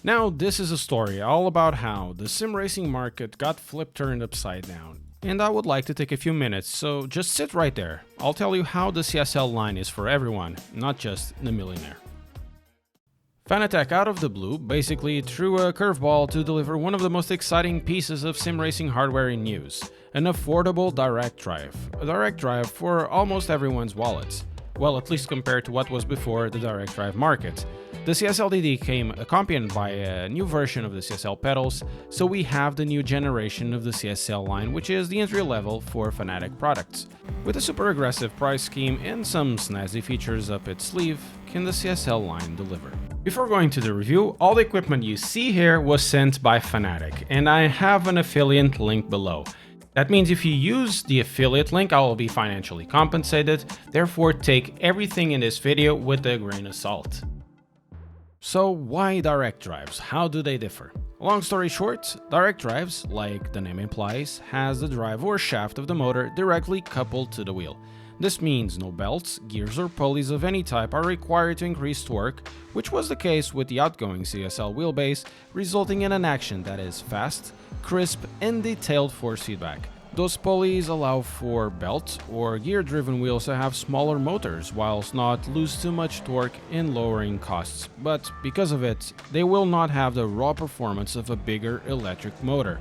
Now, this is a story all about how the sim racing market got turned upside down. And I would like to take a few minutes, so just sit right there. I'll tell you how the CSL line is for everyone, not just the millionaire. Fanatec out of the blue basically threw a curveball to deliver one of the most exciting pieces of sim racing hardware in use, an affordable direct drive. A direct drive for almost everyone's wallets. Well, at least compared to what was before the direct drive market. The CSL DD came accompanied by a new version of the CSL pedals, so we have the new generation of the CSL line, which is the entry level for Fanatec products. With a super aggressive price scheme and some snazzy features up its sleeve, can the CSL line deliver? Before going to the review, all the equipment you see here was sent by Fanatec, and I have an affiliate link below. That means if you use the affiliate link, I will be financially compensated, therefore take everything in this video with a grain of salt. So why direct drives? How do they differ? Long story short, direct drives, like the name implies, has the drive or shaft of the motor directly coupled to the wheel. This means no belts, gears or pulleys of any type are required to increase torque, which was the case with the outgoing CSL wheelbase, resulting in an action that is fast, crisp and detailed force feedback. Those pulleys allow for belt or gear-driven wheels to have smaller motors whilst not lose too much torque in lowering costs, but because of it, they will not have the raw performance of a bigger electric motor.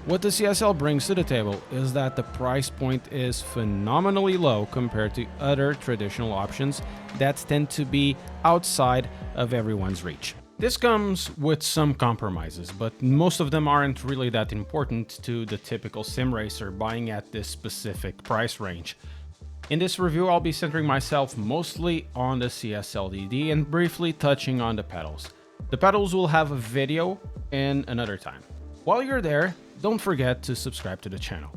What the CSL brings to the table is that the price point is phenomenally low compared to other traditional options that tend to be outside of everyone's reach. This comes with some compromises, but most of them aren't really that important to the typical sim racer buying at this specific price range. In this review, I'll be centering myself mostly on the CSL DD and briefly touching on the pedals. The pedals will have a video in another time. While you're there, don't forget to subscribe to the channel.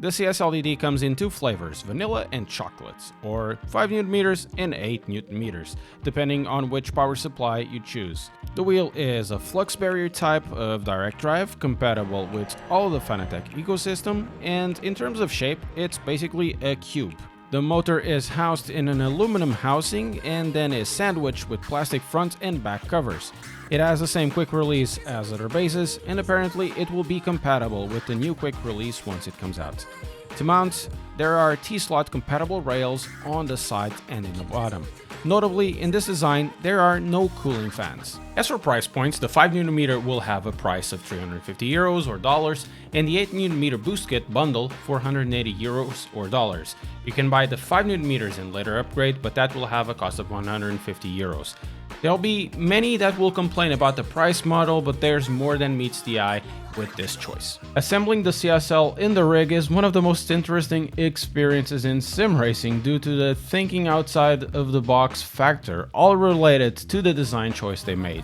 The CSL DD comes in two flavors, vanilla and chocolate, or 5 Nm and 8 Nm, depending on which power supply you choose. The wheel is a flux barrier type of direct drive, compatible with all the Fanatec ecosystem, and in terms of shape, it's basically a cube. The motor is housed in an aluminum housing and then is sandwiched with plastic front and back covers. It has the same quick release as other bases, and apparently it will be compatible with the new quick release once it comes out. To mount, there are T-slot compatible rails on the side and in the bottom. Notably, in this design, there are no cooling fans. As for price points, the 5 Nm will have a price of €350 or dollars, and the 8 Nm boost kit bundle €480 or dollars. You can buy the 5 Nm and later upgrade, but that will have a cost of €150. There'll be many that will complain about the price model, but there's more than meets the eye with this choice. Assembling the CSL in the rig is one of the most interesting experiences in sim racing due to the thinking outside of the box factor, all related to the design choice they made.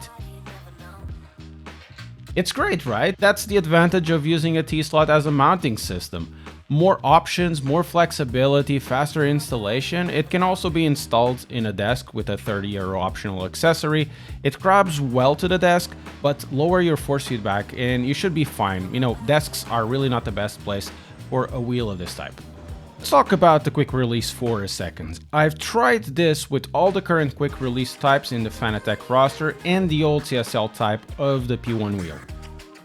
It's great, right? That's the advantage of using a T-slot as a mounting system. More options, more flexibility, faster installation. It can also be installed in a desk with a €30 optional accessory. It grabs well to the desk, but lower your force feedback and you should be fine. You know, desks are really not the best place for a wheel of this type. Let's talk about the quick release for a second. I've tried this with all the current quick release types in the Fanatec roster and the old CSL type of the P1 wheel.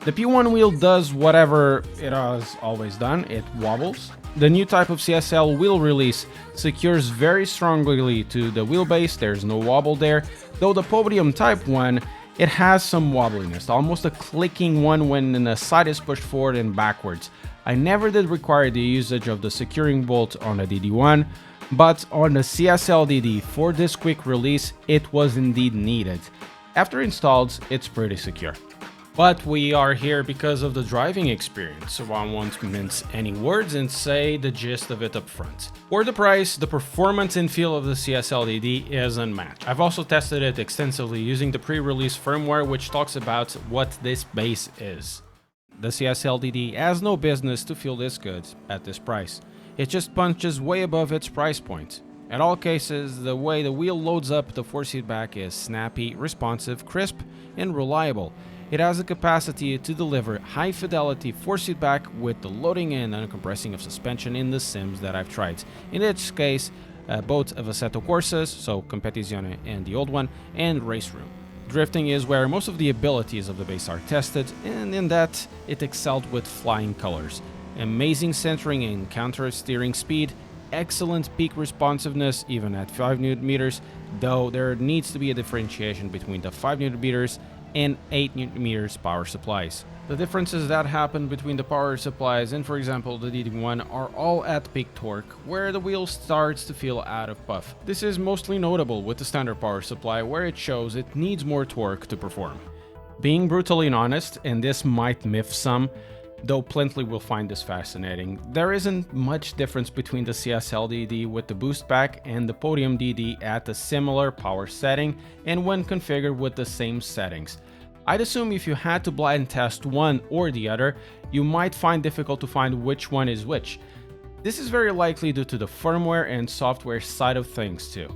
The P1 wheel does whatever it has always done, it wobbles. The new type of CSL wheel release secures very strongly to the wheelbase, there's no wobble there, though the podium type one, it has some wobbliness, almost a clicking one when the side is pushed forward and backwards. I never did require the usage of the securing bolt on the DD1, but on the CSL DD for this quick release, it was indeed needed. After installed, it's pretty secure. But we are here because of the driving experience, so I won't mince any words and say the gist of it up front. For the price, the performance and feel of the CSL DD is unmatched. I've also tested it extensively using the pre-release firmware, which talks about what this base is. The CSL DD has no business to feel this good at this price. It just punches way above its price point. In all cases, the way the wheel loads up the force feedback is snappy, responsive, crisp, and reliable. It has the capacity to deliver high-fidelity force feedback with the loading and uncompressing of suspension in the sims that I've tried. In this case, both of Assetto Corsas, so Competizione and the old one, and Race Room. Drifting is where most of the abilities of the base are tested, and in that, it excelled with flying colors. Amazing centering and counter steering speed, excellent peak responsiveness even at 5 Nm, though there needs to be a differentiation between the 5 Nm and 8 Nm power supplies. The differences that happen between the power supplies and, for example, the DD1 are all at peak torque, where the wheel starts to feel out of puff. This is mostly notable with the standard power supply, where it shows it needs more torque to perform. Being brutally honest, and this might miff some, though plenty will find this fascinating, there isn't much difference between the CSL DD with the boost pack and the Podium DD at a similar power setting and when configured with the same settings. I'd assume if you had to blind test one or the other, you might find difficult to find which one is which. This is very likely due to the firmware and software side of things too.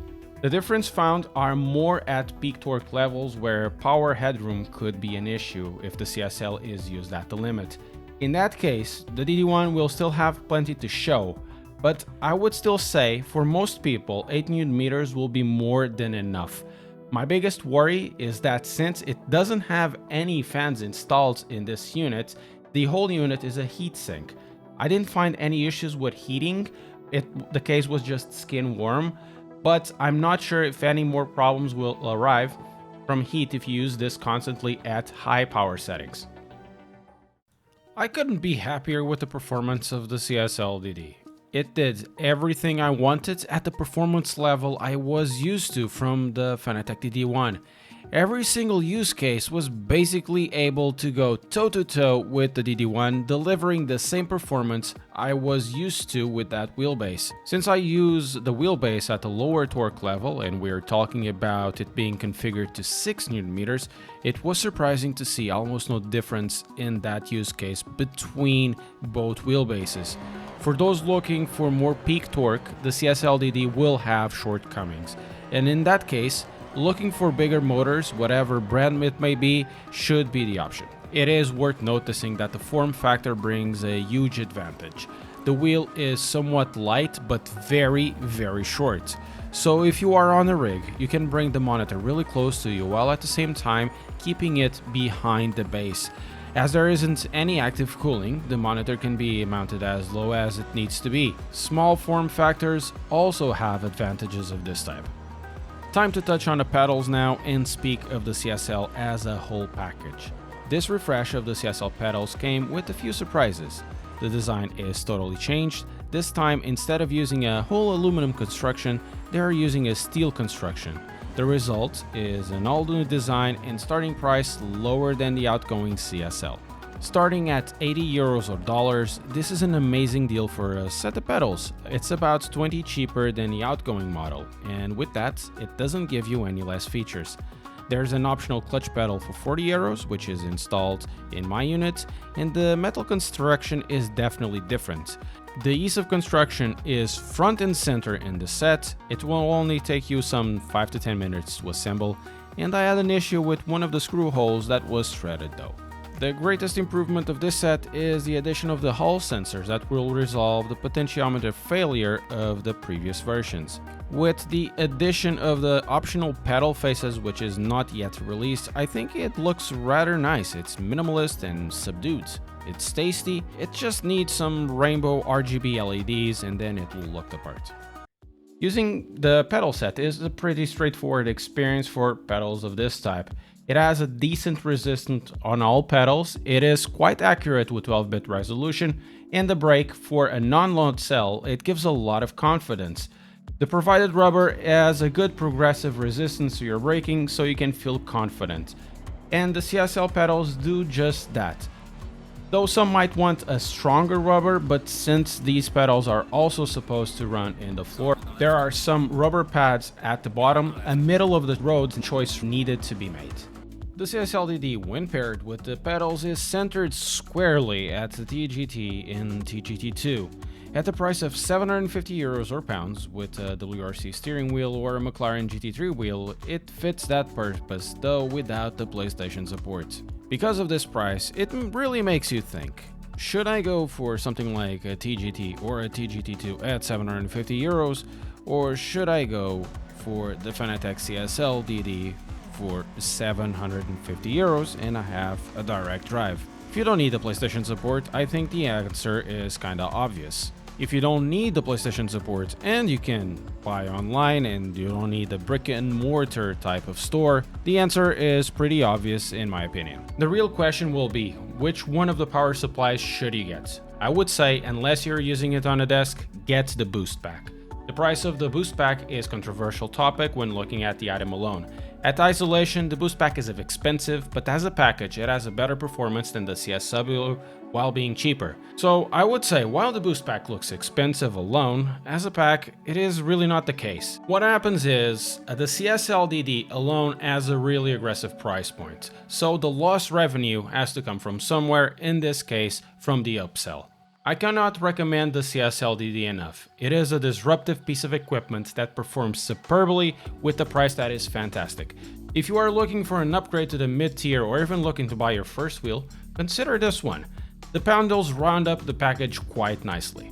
The difference found are more at peak torque levels where power headroom could be an issue if the CSL is used at the limit. In that case, the DD1 will still have plenty to show, but I would still say for most people 8 Nm will be more than enough. My biggest worry is that since it doesn't have any fans installed in this unit, the whole unit is a heatsink. I didn't find any issues with heating, the case was just skin warm, but I'm not sure if any more problems will arrive from heat if you use this constantly at high power settings. I couldn't be happier with the performance of the CSL DD. It did everything I wanted at the performance level I was used to from the Fanatec DD1. Every single use case was basically able to go toe-to-toe with the DD1, delivering the same performance I was used to with that wheelbase. Since I use the wheelbase at a lower torque level, and we're talking about it being configured to 6 Nm, it was surprising to see almost no difference in that use case between both wheelbases. For those looking for more peak torque, the CSL DD will have shortcomings, and in that case, looking for bigger motors, whatever brand it may be, should be the option. It is worth noticing that the form factor brings a huge advantage. The wheel is somewhat light but very short. So if you are on a rig, you can bring the monitor really close to you while at the same time keeping it behind the base. As there isn't any active cooling, the monitor can be mounted as low as it needs to be. Small form factors also have advantages of this type. Time to touch on the pedals now and speak of the CSL as a whole package. This refresh of the CSL pedals came with a few surprises. The design is totally changed. This time, instead of using a whole aluminum construction, they are using a steel construction. The result is an all-new design and starting price lower than the outgoing CSL. Starting at €80 or dollars, this is an amazing deal for a set of pedals. It's about 20 cheaper than the outgoing model, and with that, it doesn't give you any less features. There's an optional clutch pedal for €40, which is installed in my unit, and the metal construction is definitely different. The ease of construction is front and center in the set. It will only take you some 5 to 10 minutes to assemble, and I had an issue with one of the screw holes that was threaded though. The greatest improvement of this set is the addition of the Hall sensors that will resolve the potentiometer failure of the previous versions. With the addition of the optional pedal faces, which is not yet released, I think it looks rather nice. It's minimalist and subdued. It's tasty, it just needs some rainbow RGB LEDs and then it will look the part. Using the pedal set is a pretty straightforward experience for pedals of this type. It has a decent resistance on all pedals, it is quite accurate with 12-bit resolution, and the brake, for a non-load cell, it gives a lot of confidence. The provided rubber has a good progressive resistance to your braking, so you can feel confident. And the CSL pedals do just that. Though some might want a stronger rubber, but since these pedals are also supposed to run in the floor, there are some rubber pads at the bottom, a middle of the road choice needed to be made. The CSL DD, when paired with the pedals, is centered squarely at the TGT and TGT2. At the price of €750 or pounds, with a WRC steering wheel or a McLaren GT3 wheel, it fits that purpose, though without the PlayStation support. Because of this price, it really makes you think. Should I go for something like a TGT or a TGT2 at €750, or should I go for the Fanatec CSL DD for €750 and have a direct drive. If you don't need the PlayStation support, I think the answer is kinda obvious. If you don't need the PlayStation support and you can buy online and you don't need the brick and mortar type of store, the answer is pretty obvious in my opinion. The real question will be, which one of the power supplies should you get? I would say, unless you're using it on a desk, get the boost pack. The price of the boost pack is a controversial topic when looking at the item alone. At isolation, the boost pack is expensive, but as a package, it has a better performance than the CSL while being cheaper. So I would say, while the boost pack looks expensive alone, as a pack, it is really not the case. What happens is, the CSL DD alone has a really aggressive price point, so the lost revenue has to come from somewhere, in this case, from the upsell. I cannot recommend the CSL DD enough. It is a disruptive piece of equipment that performs superbly with a price that is fantastic. If you are looking for an upgrade to the mid-tier or even looking to buy your first wheel, consider this one. The bundles round up the package quite nicely.